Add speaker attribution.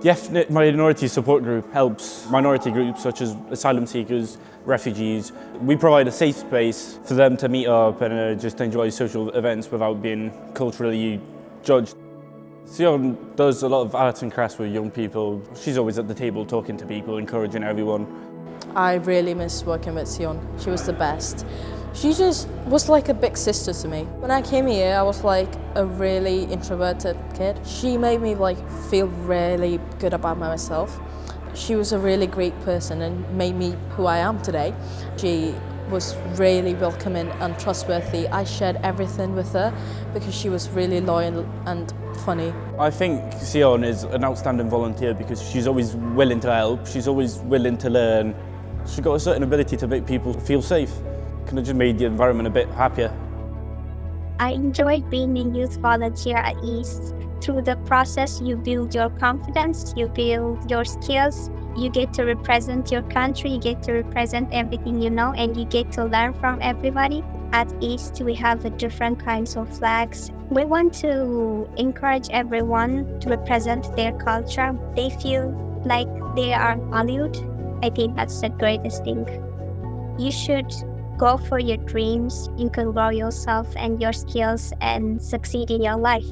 Speaker 1: The ethnic minority support group helps minority groups such as asylum seekers, refugees. We provide a safe space for them to meet up and just enjoy social events without being culturally judged. Tsion does a lot of arts and crafts with young people. She's always at the table talking to people, encouraging everyone.
Speaker 2: I really miss working with Tsion. She was the best. She just was like a big sister to me. When I came here, I was like a really introverted kid. She made me like feel really good about myself. She was a really great person and made me who I am today. She was really welcoming and trustworthy. I shared everything with her because she was really loyal and funny.
Speaker 1: I think Tsion is an outstanding volunteer because she's always willing to help, she's always willing to learn. She's got a certain ability to make people feel safe. Kind of just made the environment a bit happier.
Speaker 3: I enjoyed being a youth volunteer at EYST. Through the process, you build your confidence, you build your skills, you get to represent your country, you get to represent everything you know, and you get to learn from everybody. At EYST, we have different kinds of flags. We want to encourage everyone to represent their culture. They feel like they are valued. I think that's the greatest thing. You should go for your dreams. You can grow yourself and your skills and succeed in your life.